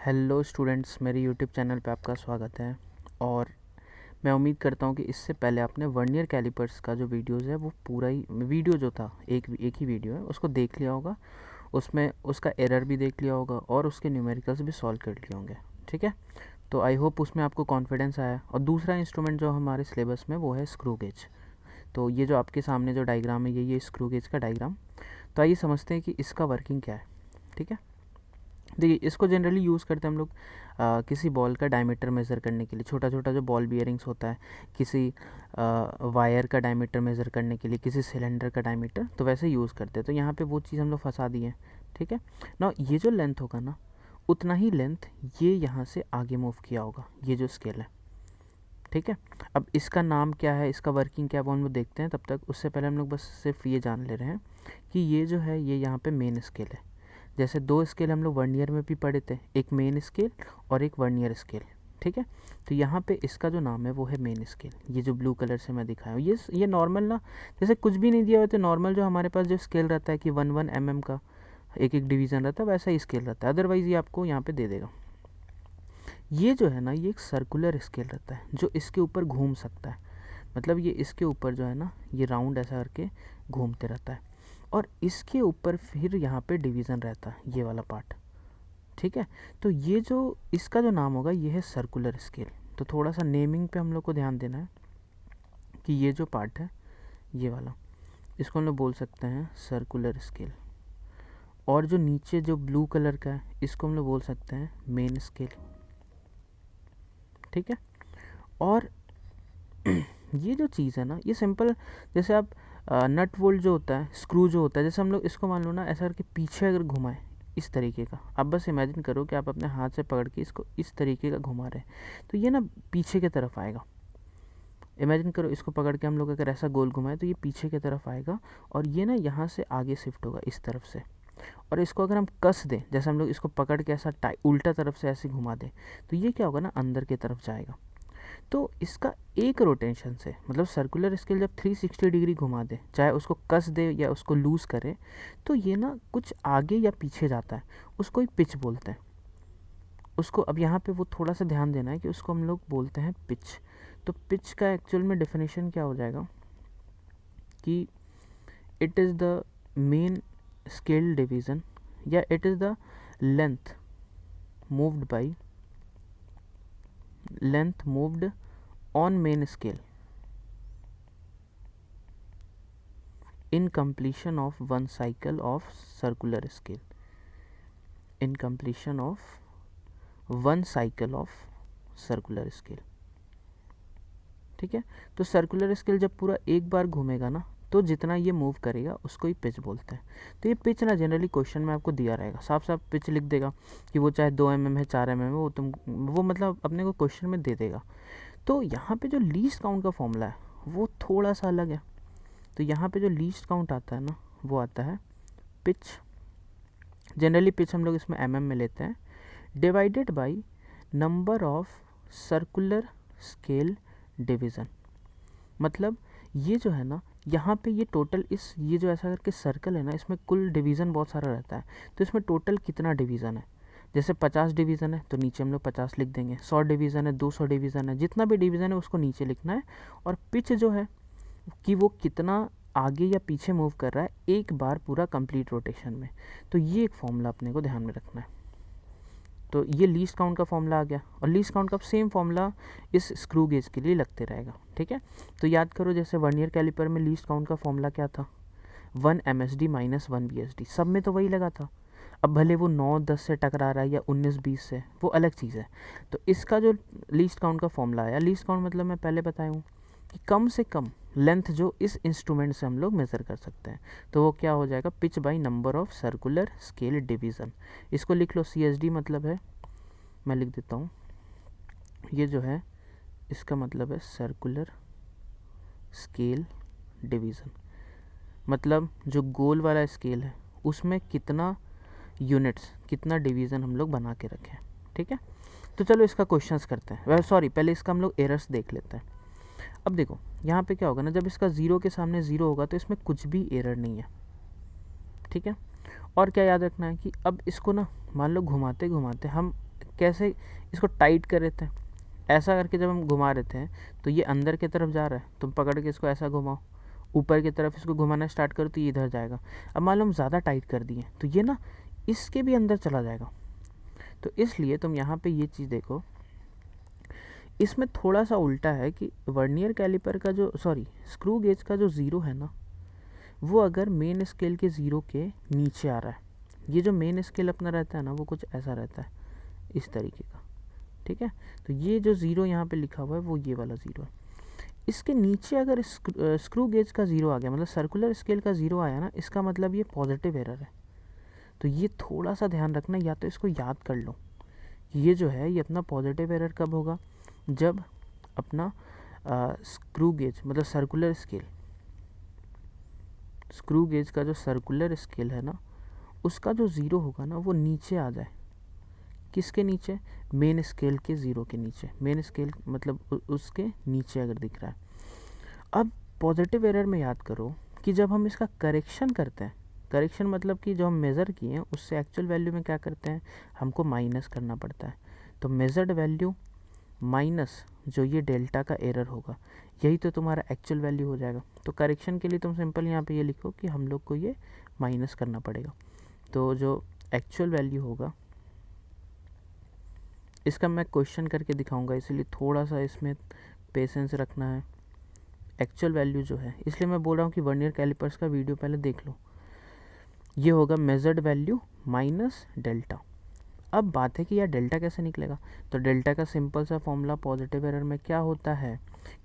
Hello students, मेरे YouTube channel पे आपका स्वागत है। और मैं उम्मीद करता हूँ कि इससे पहले आपने वर्नियर कैलिपर्स का जो वीडियोज़ है वो पूरा ही वीडियो जो था एक ही वीडियो है उसको देख लिया होगा। उसमें उसका एरर भी देख लिया होगा और उसके न्यूमेरिकल्स भी सॉल्व कर लिए होंगे। ठीक है, तो आई होप उसमें आपको कॉन्फिडेंस आया। और दूसरा इंस्ट्रूमेंट जो हमारे सिलेबस में वो है स्क्रू गेज। तो ये जो आपके सामने जो डायग्राम है ये स्क्रू गेज का डायग्राम। तो आइए समझते हैं कि इसका वर्किंग क्या है। ठीक है, देखिए इसको जनरली यूज़ करते हैं हम लोग किसी बॉल का डायमीटर मेज़र करने के लिए। छोटा छोटा जो बॉल बियरिंग्स होता है, किसी वायर का डायमीटर मेज़र करने के लिए, किसी सिलेंडर का डायमीटर, तो वैसे यूज़ करते हैं। तो यहाँ पे वो चीज़ हम लोग फंसा दिए हैं। ठीक है ना, ये जो लेंथ होगा ना उतना ही लेंथ ये यहाँ से आगे मूव किया होगा, ये जो स्केल है। ठीक है, अब इसका नाम क्या है, इसका वर्किंग क्या है वो हम लोग देखते हैं। तब तक उससे पहले हम लोग बस सिर्फ ये जान ले रहे हैं कि ये जो है ये यहाँ पे मेन स्केल है। जैसे दो स्केल हम लोग वर्नियर में भी पढ़े थे, एक मेन स्केल और एक वर्नियर स्केल। ठीक है, तो यहाँ पे इसका जो नाम है वो है मेन स्केल। ये जो ब्लू कलर से मैं दिखाया हूँ ये नॉर्मल ना, जैसे कुछ भी नहीं दिया हुआ तो नॉर्मल जो हमारे पास जो स्केल रहता है कि 1 mm का एक डिवीज़न रहता है, वैसा ही स्केल रहता है। अदरवाइज़ ये आपको यहाँ पे दे देगा। ये जो है ना ये एक सर्कुलर स्केल रहता है जो इसके ऊपर घूम सकता है। मतलब ये इसके ऊपर जो है ना ये राउंड ऐसा करके घूमते रहता है और इसके ऊपर फिर यहाँ पे डिवीज़न रहता है, ये वाला पार्ट। ठीक है, तो ये जो इसका जो नाम होगा ये है सर्कुलर स्केल। तो थोड़ा सा नेमिंग पे हम लोग को ध्यान देना है कि ये जो पार्ट है ये वाला, इसको हम लोग बोल सकते हैं सर्कुलर स्केल। और जो नीचे जो ब्लू कलर का है इसको हम लोग बोल सकते हैं मेन स्केल। ठीक है, और ये जो चीज़ है ना ये सिंपल, जैसे आप नट बोल्ट जो होता है, स्क्रू जो होता है, जैसे हम लोग इसको मान लो ना ऐसा करके पीछे अगर घुमाएं इस तरीके का, आप बस इमेजिन करो कि आप अपने हाथ से पकड़ के इसको इस तरीके का घुमा रहे हैं तो ये ना पीछे की तरफ आएगा। इमेजिन करो इसको पकड़ के हम लोग अगर ऐसा गोल घुमाएं तो ये पीछे की तरफ आएगा और ये ना यहाँ से आगे शिफ्ट होगा इस तरफ से। और इसको अगर हम कस दें, जैसे हम लोग इसको पकड़ के ऐसा उल्टा तरफ से ऐसे घुमा दें तो ये क्या होगा ना अंदर की तरफ जाएगा। तो इसका एक रोटेशन से, मतलब सर्कुलर स्केल जब 360 डिग्री घुमा दे, चाहे उसको कस दे या उसको लूज़ करे, तो ये ना कुछ आगे या पीछे जाता है, उसको ही पिच बोलते हैं। उसको अब यहाँ पे वो थोड़ा सा ध्यान देना है कि उसको हम लोग बोलते हैं पिच। तो पिच का एक्चुअल में डेफिनेशन क्या हो जाएगा कि it is the main scale division या it is the length moved on main scale in completion of one cycle of circular scale, in completion of one cycle of circular scale। ठीक है, तो circular scale जब पूरा एक बार घूमेगा ना तो जितना ये मूव करेगा उसको ही पिच बोलते हैं। तो ये पिच ना जनरली क्वेश्चन में आपको दिया रहेगा, साफ साफ पिच लिख देगा कि वो चाहे 2 mm है 4 mm है, वो मतलब अपने को क्वेश्चन में दे देगा। तो यहाँ पे जो लीस्ट काउंट का फॉर्मूला है वो थोड़ा सा अलग है। तो यहाँ पे जो लीस्ट काउंट आता है ना वो आता है पिच। जनरली पिच हम लोग इसमें mm में लेते हैं, divided by number of circular scale division. मतलब ये जो है ना यहाँ पे ये टोटल ये जो ऐसा करके सर्कल है ना इसमें कुल डिवीज़न बहुत सारा रहता है। तो इसमें टोटल कितना डिवीज़न है, जैसे 50 डिवीज़न है तो नीचे हम लोग 50 लिख देंगे, 100 डिवीज़न है, 200 डिवीज़न है, जितना भी डिवीज़न है उसको नीचे लिखना है। और पिच जो है कि वो कितना आगे या पीछे मूव कर रहा है एक बार पूरा कंप्लीट रोटेशन में। तो ये एक फॉर्मूला अपने को ध्यान में रखना है। तो ये लीस्ट काउंट का फॉर्मूला आ गया और लीस्ट काउंट का सेम फॉर्मूला इस स्क्रू गेज के लिए लगते रहेगा। ठीक है, तो याद करो जैसे वर्नियर कैलिपर में लीस्ट काउंट का फॉर्मूला क्या था, 1 MSD - 1 BSD, सब में तो वही लगा था। अब भले वो 9-10 से टकरा रहा है या 19-20 से, वो अलग चीज़ है। तो इसका जो लीस्ट काउंट का फॉर्मूला आया, लीस्ट काउंट मतलब मैं पहले बताया हूँ कि कम से कम लेंथ जो इस इंस्ट्रूमेंट से हम लोग मेज़र कर सकते हैं, तो वो क्या हो जाएगा, pitch by number of circular scale division. इसको लिख लो, CSD मतलब है, मैं लिख देता हूँ, ये जो है इसका मतलब है सर्कुलर स्केल डिवीज़न। मतलब जो गोल वाला स्केल है उसमें कितना यूनिट्स, कितना डिवीज़न हम लोग बना के रखें। ठीक है, तो चलो इसका क्वेश्चंस करते हैं। सॉरी, पहले इसका हम लोग एरर्स देख लेते हैं। अब देखो यहाँ पे क्या होगा ना, जब इसका ज़ीरो के सामने ज़ीरो होगा तो इसमें कुछ भी एरर नहीं है। ठीक है, और क्या याद रखना है कि अब इसको ना मान लो घुमाते घुमाते हम कैसे इसको टाइट कर रहे थे, ऐसा करके जब हम घुमा रहे थे तो ये अंदर की तरफ जा रहा है, तुम पकड़ के इसको ऐसा घुमाओ, ऊपर की तरफ इसको घुमाना स्टार्ट करो तो ये इधर जाएगा। अब मान लो हम ज़्यादा टाइट कर दिए तो ये ना इसके भी अंदर चला जाएगा। तो इसलिए तुम यहाँ पे ये चीज़ देखो, इसमें थोड़ा सा उल्टा है कि वर्नियर कैलिपर का जो स्क्रू गेज का जो ज़ीरो है ना, वो अगर मेन स्केल के ज़ीरो के नीचे आ रहा है, ये जो मेन स्केल अपना रहता है ना वो कुछ ऐसा रहता है इस तरीके का, ठीक है। तो ये जो ज़ीरो यहाँ पे लिखा हुआ है वो ये वाला ज़ीरो है, इसके नीचे अगर स्क्रू गेज का ज़ीरो आ गया, मतलब सर्कुलर स्केल का ज़ीरो आया ना, इसका मतलब ये पॉजिटिव एरर है। तो ये थोड़ा सा ध्यान रखना, या तो इसको याद कर लो, ये जो है ये अपना पॉजिटिव एरर कब होगा, जब अपना स्क्रू गेज मतलब सर्कुलर स्केल, स्क्रू गेज का जो सर्कुलर स्केल है ना, उसका जो ज़ीरो होगा ना वो नीचे आ जाए। किसके नीचे? मेन स्केल के ज़ीरो के नीचे। मेन स्केल मतलब उसके नीचे अगर दिख रहा है। अब पॉजिटिव एरर में याद करो कि जब हम इसका करेक्शन करते हैं, करेक्शन मतलब कि जो हम मेज़र किए हैं उससे एक्चुअल वैल्यू में क्या करते हैं, हमको माइनस करना पड़ता है। तो मेजर्ड वैल्यू माइनस जो ये डेल्टा का एरर होगा, यही तो तुम्हारा एक्चुअल वैल्यू हो जाएगा। तो करेक्शन के लिए तुम सिंपल यहाँ पे ये लिखो कि हम लोग को ये माइनस करना पड़ेगा। तो जो एक्चुअल वैल्यू होगा, इसका मैं क्वेश्चन करके दिखाऊंगा, इसलिए थोड़ा सा इसमें पेशेंस रखना है। एक्चुअल वैल्यू जो है, इसलिए मैं बोल रहा हूँ कि वर्नियर कैलिपर्स का वीडियो पहले देख लो। ये होगा मेजर्ड वैल्यू माइनस डेल्टा। अब बात है कि यार डेल्टा कैसे निकलेगा, तो डेल्टा का सिंपल सा फॉर्मूला पॉजिटिव एरर में क्या होता है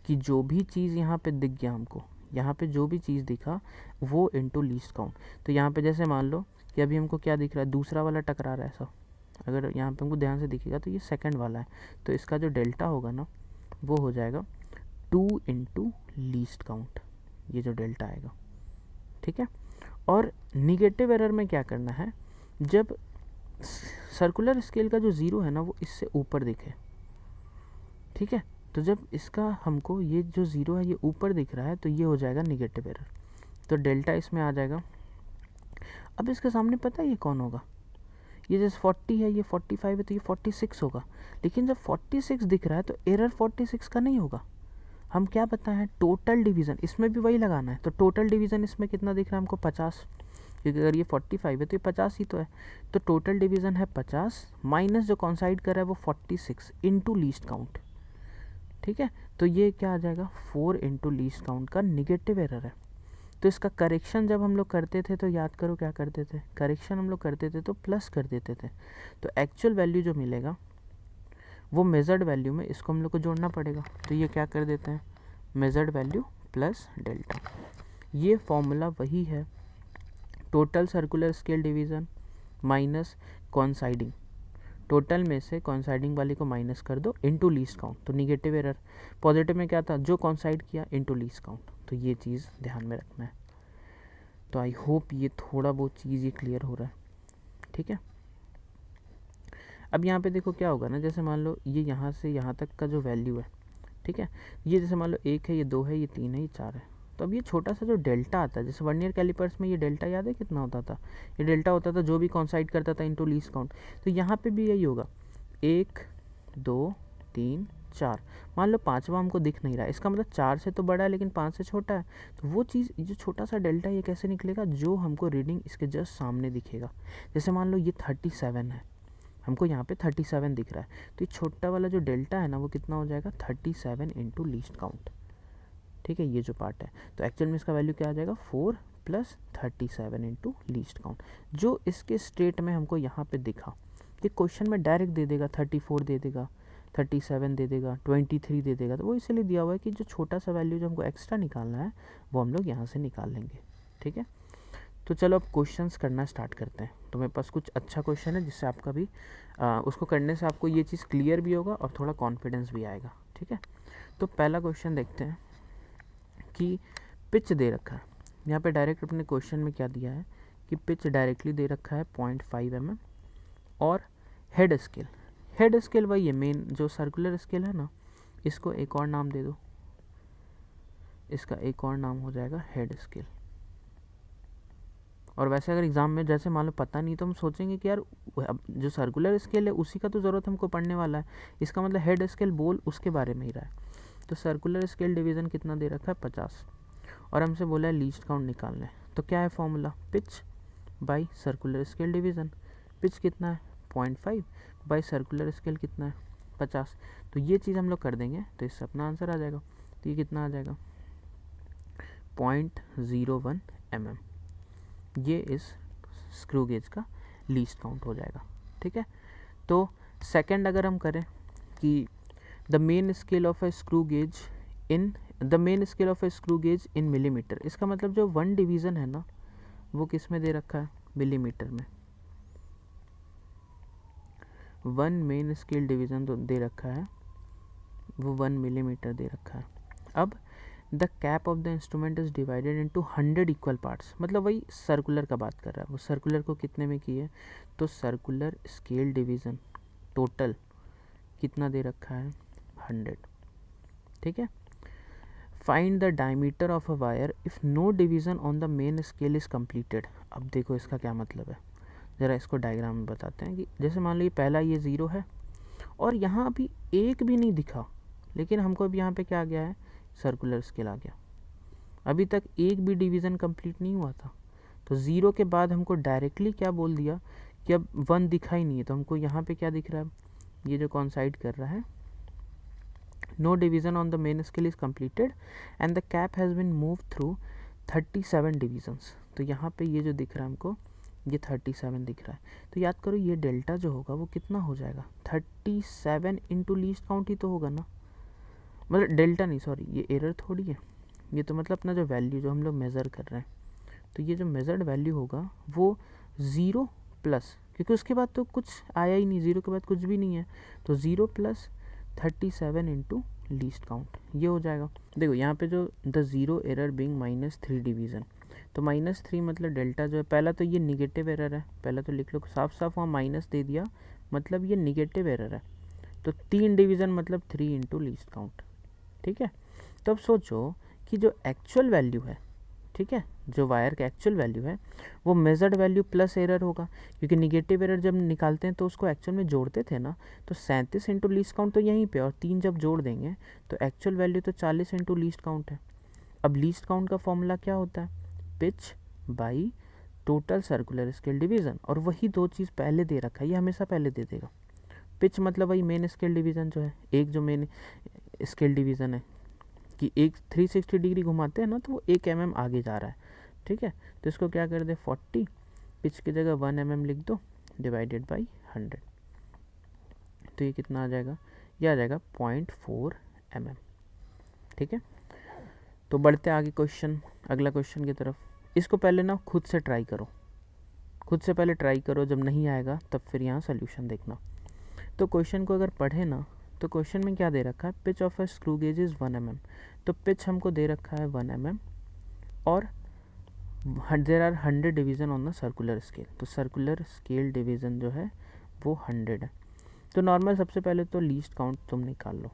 कि जो भी चीज़ यहाँ पे दिख गया हमको, यहाँ पे जो भी चीज़ दिखा वो इनटू लीस्ट काउंट। तो यहाँ पे जैसे मान लो कि अभी हमको क्या दिख रहा है, दूसरा वाला टकरा रहा है ऐसा, अगर यहाँ पे हमको ध्यान से दिखेगा तो ये सेकंड वाला है, तो इसका जो डेल्टा होगा ना वो हो जाएगा 2 इंटू लीस्ट काउंट, ये जो डेल्टा आएगा, ठीक है। और निगेटिव एरर में क्या करना है, जब सर्कुलर स्केल का जो ज़ीरो है ना वो इससे ऊपर दिखे, ठीक है, तो जब इसका हमको ये जो ज़ीरो है ये ऊपर दिख रहा है तो ये हो जाएगा निगेटिव एरर, तो डेल्टा इसमें आ जाएगा। अब इसके सामने पता है ये कौन होगा, ये जैसे 40 है, ये 45 है, तो ये 46 होगा। लेकिन जब 46 दिख रहा है तो एरर 46 का नहीं होगा, हम क्या बताएं टोटल डिवीज़न, इसमें भी वही लगाना है। तो टोटल डिवीज़न इसमें कितना दिख रहा है हमको 50, क्योंकि अगर ये 45 है तो ये 50 ही तो है। तो टोटल डिवीज़न है 50 माइनस जो कॉन्साइड कर रहा है वो 46 इंटू लीस्ट काउंट, ठीक है। तो ये क्या आ जाएगा 4 इंटू लीस्ट काउंट का निगेटिव एरर है। तो इसका करेक्शन जब हम लोग करते थे तो याद करो क्या करते थे, करेक्शन हम लोग करते थे तो प्लस कर देते थे। तो एक्चुअल वैल्यू जो मिलेगा वो मेजर्ड वैल्यू में इसको हम लोग को जोड़ना पड़ेगा। तो ये क्या कर देते हैं, मेजर्ड वैल्यू प्लस डेल्टा। ये फॉर्मूला वही है, total circular scale division minus coinciding, total में से कॉन्साइडिंग वाली को माइनस कर दो इंटू लीस्ट काउंट, तो निगेटिव एरर। पॉजिटिव में क्या था, जो कॉन्साइड किया इंटू लीस्ट काउंट। तो ये चीज़ ध्यान में रखना है। तो आई होप ये थोड़ा बहुत चीज़ ये क्लियर हो रहा है, ठीक है। अब यहाँ पे देखो क्या होगा ना, जैसे मान लो ये यहाँ से यहाँ तक का जो वैल्यू है, ठीक है, ये जैसे मान लो 1 है, ये 2 है, ये 3 है, ये 4 है। तो अब ये छोटा सा जो डेल्टा आता है, जैसे वर्नियर कैलिपर्स में ये डेल्टा याद है कितना होता था, ये डेल्टा होता था जो भी कॉन्साइड करता था इंटू लीस्ट काउंट। तो यहाँ पे भी यही होगा, 1 2 3 4, मान लो 5वां हमको दिख नहीं रहा है, इसका मतलब 4 से तो बड़ा है लेकिन 5 से छोटा है। तो वो चीज़ जो छोटा सा डेल्टा ये कैसे निकलेगा, जो हमको रीडिंग इसके जस्ट सामने दिखेगा। जैसे मान लो ये 37 है, हमको यहाँ पे 37 दिख रहा है, तो ये छोटा वाला जो डेल्टा है ना वो कितना हो जाएगा 37 इंटू लीस्ट काउंट, ठीक है, ये जो पार्ट है। तो एक्चुअल में इसका वैल्यू क्या आ जाएगा 4 प्लस 37 इंटू लीस्ट काउंट, जो इसके स्टेट में हमको यहाँ पे दिखा। ये क्वेश्चन में डायरेक्ट दे देगा 34 दे देगा, 37 दे देगा, 23 दे देगा। तो वो इसलिए दिया हुआ है कि जो छोटा सा वैल्यू जो हमको एक्स्ट्रा निकालना है वो हम लोग यहाँ से निकाल लेंगे, ठीक है। तो चलो अब क्वेश्चंस करना स्टार्ट करते हैं। तो मेरे पास कुछ अच्छा क्वेश्चन है जिससे आपका भी उसको करने से आपको ये चीज़ क्लियर भी होगा और थोड़ा कॉन्फिडेंस भी आएगा, ठीक है। तो पहला क्वेश्चन देखते हैं कि पिच दे रखा है, यहाँ पे डायरेक्ट अपने क्वेश्चन में क्या दिया है कि पिच डायरेक्टली दे रखा है 0.5 mm और हेड स्केल, हेड स्केल वही है मेन जो सर्कुलर स्केल है ना, इसको एक और नाम दे दो, इसका एक और नाम हो जाएगा हेड स्केल, और वैसे अगर एग्ज़ाम में जैसे मान लो पता नहीं तो हम सोचेंगे कि यार अब जो सर्कुलर स्केल है उसी का तो ज़रूरत हमको पढ़ने वाला है, इसका मतलब हेड स्केल बोल उसके बारे में ही रहा है। तो सर्कुलर स्केल डिवीज़न कितना दे रखा है 50, और हमसे बोला है लीस्ट काउंट निकालना है। तो क्या है formula, pitch by circular scale division. Pitch कितना है 0.5 बाई सर्कुलर स्केल कितना है 50। तो ये चीज़ हम लोग कर देंगे तो इससे अपना आंसर आ जाएगा। तो ये कितना आ जाएगा 0.01 mm। ये इस स्क्रू गेज का लीस्ट काउंट हो जाएगा। ठीक है, तो सेकंड अगर हम करें कि the main scale of a screw gauge in millimetre, इसका मतलब जो 1 डिवीज़न है ना वो किस में दे रखा है, मिलीमीटर में। 1 मेन स्केल डिवीज़न तो दे रखा है, वो 1 मिलीमीटर दे रखा है। अब the cap of the instrument is divided into 100 equal parts, मतलब वही सर्कुलर का बात कर रहा है। वो सर्कुलर को कितने में की है, तो सर्कुलर स्केल डिवीज़न टोटल कितना दे रखा है 100। ठीक है, find the diameter of a wire if no division on the main scale is completed. अब देखो इसका क्या मतलब है, ज़रा इसको डायग्राम में बताते हैं। कि जैसे मान लीजिए पहला ये 0 है और यहाँ अभी एक भी नहीं दिखा, लेकिन हमको अब यहाँ पे क्या आ गया है, सर्कुलर स्केल आ गया। अभी तक एक भी डिवीज़न कंप्लीट नहीं हुआ था, तो 0 के बाद हमको डायरेक्टली क्या बोल दिया कि अब 1 दिखा ही नहीं है। तो हमको यहाँ पे क्या दिख रहा है, ये जो कॉन्साइड कर रहा है, no division on the main scale is completed and the cap has been move through 37 divisions. तो यहाँ पे ये जो दिख रहा है हमको, ये 37 दिख रहा है। तो याद करो ये डेल्टा जो होगा वो कितना हो जाएगा, 37 इंटू लीस्ट काउंट ही तो होगा ना। मतलब डेल्टा नहीं, सॉरी ये एरर थोड़ी है, ये तो मतलब अपना जो वैल्यू जो हम लोग मेज़र कर रहे हैं, तो ये जो मेज़र्ड वैल्यू होगा वो 0 प्लस, क्योंकि उसके बाद तो कुछ आया ही नहीं, 0 के बाद कुछ भी नहीं है, तो 0 प्लस 37 इंटू लीस्ट काउंट ये हो जाएगा। देखो यहाँ पे जो the zero error being -3 division, तो -3 मतलब डेल्टा जो है, पहला तो ये निगेटिव एरर है, पहला तो लिख लो साफ साफ, वहाँ माइनस दे दिया मतलब ये निगेटिव एरर है। तो 3 डिवीज़न मतलब 3 इंटू लीस्ट काउंट। ठीक है, तो अब सोचो कि जो एक्चुअल वैल्यू है, ठीक है, जो वायर का एक्चुअल वैल्यू है वो मेजर्ड वैल्यू प्लस एरर होगा, क्योंकि निगेटिव एरर जब निकालते हैं तो उसको एक्चुअल में जोड़ते थे ना, तो 37 इंटू लीस्ट काउंट तो यहीं पे, और 3 जब जोड़ देंगे तो एक्चुअल वैल्यू तो 40 इंटू लीस्ट काउंट है। अब लीस्ट काउंट का फॉर्मूला क्या होता है, pitch by total circular scale division, और वही दो चीज़ पहले दे रखा है, ये हमेशा पहले दे देगा। पिच मतलब वही मेन स्केल डिवीज़न जो है, एक जो मेन स्केल डिवीज़न है कि एक 360 डिग्री घुमाते हैं ना, तो वो 1 mm आगे जा रहा है। ठीक है, तो इसको क्या कर दे 40, पिच की जगह 1 mm लिख दो, डिवाइडेड बाई 100। तो ये कितना आ जाएगा, ये आ जाएगा 0.4 mm। ठीक है, तो बढ़ते आगे क्वेश्चन, अगला क्वेश्चन की तरफ। इसको पहले ना खुद से ट्राई करो, खुद से पहले ट्राई करो, जब नहीं आएगा तब फिर यहाँ सोल्यूशन देखना। तो क्वेश्चन को अगर पढ़े ना, तो क्वेश्चन में क्या दे रखा है, pitch of a screw gauge is 1 mm। तो पिच हमको दे रखा है 1 mm और there are 100 division on the circular scale. तो सर्कुलर स्केल डिवीज़न जो है वो 100 है। तो नॉर्मल सबसे पहले तो लीस्ट काउंट तुम निकाल लो,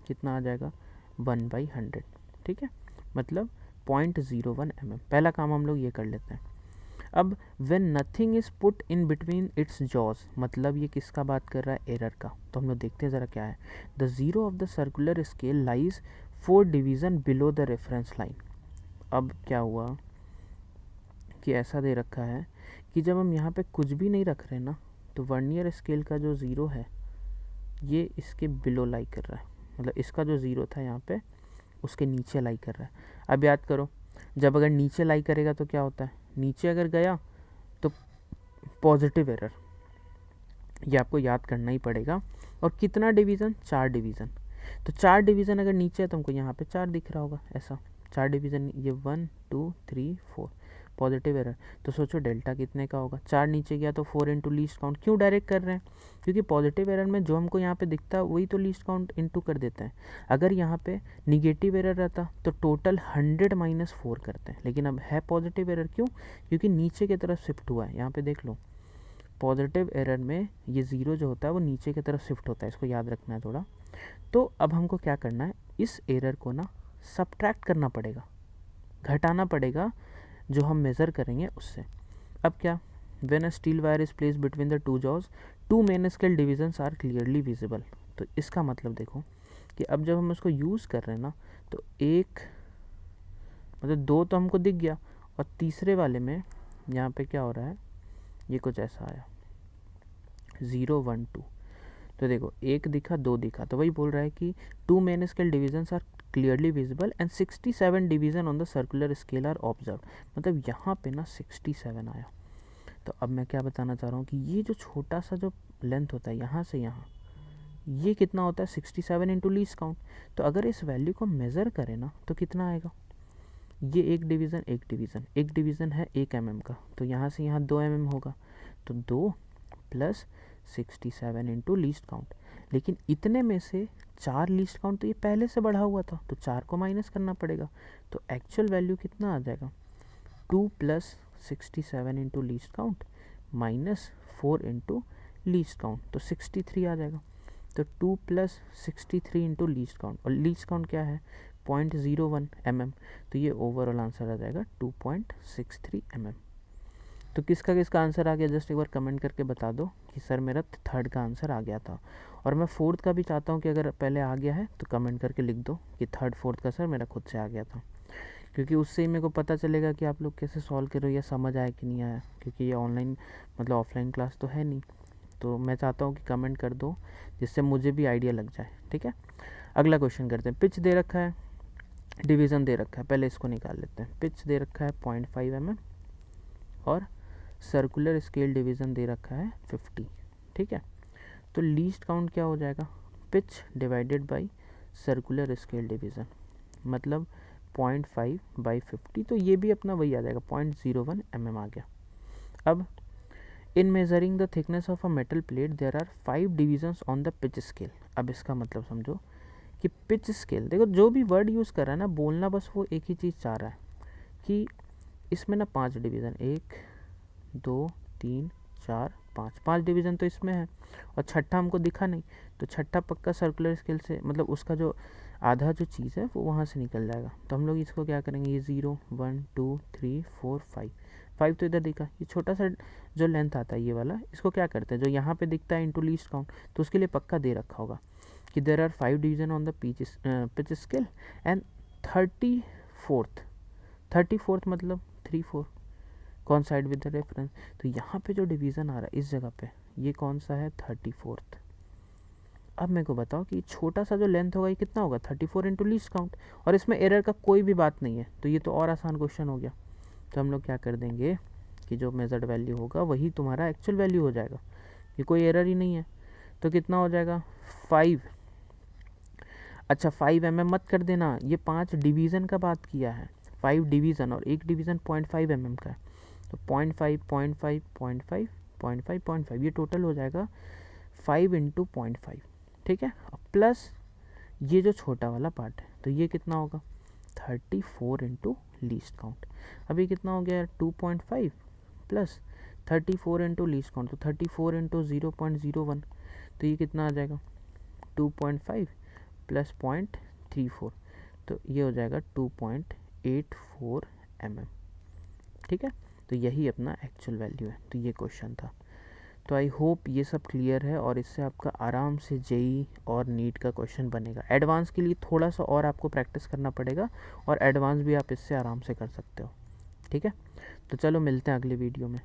कितना आ जाएगा 1/100। ठीक है, मतलब 0.01 mm। पहला काम हम लोग ये कर लेते हैं। अब when nothing is put in between its jaws, मतलब ये किसका बात कर रहा है, एरर का। तो हम लोग देखते हैं ज़रा क्या है। The zero of the circular scale lies 4 division below the reference line. अब क्या हुआ कि ऐसा दे रखा है कि जब हम यहाँ पे कुछ भी नहीं रख रहे ना, तो वर्नियर स्केल का जो ज़ीरो है ये इसके बिलो लाई कर रहा है, मतलब इसका जो ज़ीरो था यहाँ पे उसके नीचे लाई कर रहा है। अब याद करो, जब अगर नीचे लाई करेगा तो क्या होता है, नीचे अगर गया तो पॉजिटिव एरर, ये आपको याद करना ही पड़ेगा। और कितना डिवीज़न, 4 डिवीज़न। तो 4 डिवीज़न अगर नीचे है तो हमको यहाँ पे 4 दिख रहा होगा, ऐसा 4 डिवीज़न, ये 1 2 3 4 पॉजिटिव एरर। तो सोचो डेल्टा कितने का होगा, 4 नीचे गया तो 4 इंटू लीस्ट काउंट। क्यों डायरेक्ट कर रहे हैं, क्योंकि पॉजिटिव एरर में जो हमको यहाँ पे दिखता है वही तो लीस्ट काउंट इंटू कर देते हैं। अगर यहाँ पे निगेटिव एरर रहता तो टोटल 100 माइनस 4 करते हैं, लेकिन अब है पॉजिटिव एरर। क्यों, क्योंकि नीचे की तरफ शिफ्ट हुआ है। यहाँ पे देख लो, पॉजिटिव एरर में ये ज़ीरो जो होता है वो नीचे की तरफ शिफ्ट होता है, इसको याद रखना है थोड़ा। तो अब हमको क्या करना है, इस एरर को ना सब्ट्रैक्ट करना पड़ेगा, घटाना पड़ेगा जो हम मेज़र करेंगे उससे। अब क्या, when a steel wire is placed between the two jaws, two main scale divisions are clearly visible. तो इसका मतलब देखो कि अब जब हम इसको यूज़ कर रहे हैं ना, तो एक मतलब दो तो हमको दिख गया, और तीसरे वाले में यहाँ पे क्या हो रहा है, ये कुछ ऐसा आया 0 1 2। तो देखो एक दिखा, दो दिखा, तो वही बोल रहा है कि two main scale divisions are clearly visible and 67 division on the circular scale are observe. मतलब यहाँ पे ना 67 आया। तो अब मैं क्या बताना चाह रहा हूँ कि ये जो छोटा सा जो लेंथ होता है यहाँ से यहाँ, ये कितना होता है 67 इंटू लीस्ट काउंट। तो अगर इस वैल्यू को मेज़र करें ना तो कितना आएगा, ये एक डिवीज़न एक डिवीज़न है 1 mm का, तो यहाँ से यहाँ 2 mm होगा, तो 2 प्लस 67 इंटू लीस्ट काउंट। लेकिन इतने में से 4 लीस्ट काउंट तो ये पहले से बढ़ा हुआ था, तो 4 को माइनस करना पड़ेगा। तो एक्चुअल वैल्यू कितना आ जाएगा, 2 plus 67 into least count minus 4 into least count, तो 63 आ जाएगा। तो 2 प्लस 63 इंटू लीस्ट काउंट, और लीस्ट काउंट क्या है 0.01 mm, तो ये ओवरऑल आंसर आ जाएगा 2.63 mm। तो किसका किसका आंसर आ गया, जस्ट एक बार कमेंट करके बता दो कि सर मेरा थर्ड का आंसर आ गया था। और मैं फोर्थ का भी चाहता हूँ कि अगर पहले आ गया है तो कमेंट करके लिख दो कि थर्ड फोर्थ का सर मेरा खुद से आ गया था, क्योंकि उससे ही मेरे को पता चलेगा कि आप लोग कैसे सॉल्व कर रहे हो या समझ आया कि नहीं आया, क्योंकि ये ऑनलाइन मतलब ऑफलाइन क्लास तो है नहीं। तो मैं चाहता हूँ कि कमेंट कर दो जिससे मुझे भी आइडिया लग जाए। ठीक है, अगला क्वेश्चन करते हैं। पिच दे रखा है, डिवीज़न दे रखा है, पहले इसको निकाल लेते हैं। पिच दे रखा है 0.5 mm और सर्कुलर स्केल डिवीज़न दे रखा है 50। ठीक है, तो लीस्ट काउंट क्या हो जाएगा, pitch divided by circular scale division, मतलब 0.5/50, तो ये भी अपना वही आ जाएगा 0.01 mm आ गया। अब in measuring the thickness of a metal plate there are 5 divisions on the pitch scale. अब इसका मतलब समझो कि पिच स्केल, देखो जो भी वर्ड यूज़ कर रहा है ना, बोलना बस वो एक ही चीज़ चाह रहा है कि इसमें ना 5 डिवीज़न, 1 2 3 4 5 डिवीज़न तो इसमें है, और छठा हमको दिखा नहीं, तो छठा पक्का सर्कुलर स्केल से, मतलब उसका जो आधा जो चीज़ है वो वहाँ से निकल जाएगा। तो हम लोग इसको क्या करेंगे, ये 0 1 2 3 4 5 तो इधर दिखा, ये छोटा सा जो लेंथ आता है ये वाला, इसको क्या करते हैं, जो यहाँ पे दिखता है इंटू लीस्ट काउंट, तो उसके लिए पक्का दे रखा होगा कि there are 5 division on the pitch scale and 34th मतलब 3 4 कौन साइड विद द रेफरेंस। तो यहाँ पे जो डिवीज़न आ रहा है इस जगह पे, ये कौन सा है 34th। अब मेरे को बताओ कि छोटा सा जो लेंथ होगा ये कितना होगा 34 इंटू लीस्ट काउंट, और इसमें एरर का कोई भी बात नहीं है, तो ये तो और आसान क्वेश्चन हो गया। तो हम लोग क्या कर देंगे कि जो मेजर्ड वैल्यू होगा वही तुम्हारा एक्चुअल वैल्यू हो जाएगा, ये कोई एरर ही नहीं है। तो कितना हो जाएगा 5, अच्छा 5 mm मत कर देना, ये 5 डिवीज़न का बात किया है, 5 डिवीज़न, और एक डिवीज़न 0.5 mm का है, तो 0.5 0.5 0.5 0.5 0.5 ये टोटल हो जाएगा 5 इंटू 0.5। ठीक है, प्लस ये जो छोटा वाला पार्ट है, तो ये कितना होगा 34 इंटू लीस्ट काउंट। अभी कितना हो गया 2.5 प्लस 34 इंटू लीस्ट काउंट, तो 34 इंटू 0.01, तो ये कितना आ जाएगा 2.5 प्लस 0.34, तो ये हो जाएगा 2.84 mm। ठीक है, तो यही अपना एक्चुअल वैल्यू है। तो ये क्वेश्चन था। तो आई होप ये सब क्लियर है, और इससे आपका आराम से जेई और नीट का क्वेश्चन बनेगा। एडवांस के लिए थोड़ा सा और आपको प्रैक्टिस करना पड़ेगा, और एडवांस भी आप इससे आराम से कर सकते हो। ठीक है, तो चलो मिलते हैं अगले वीडियो में।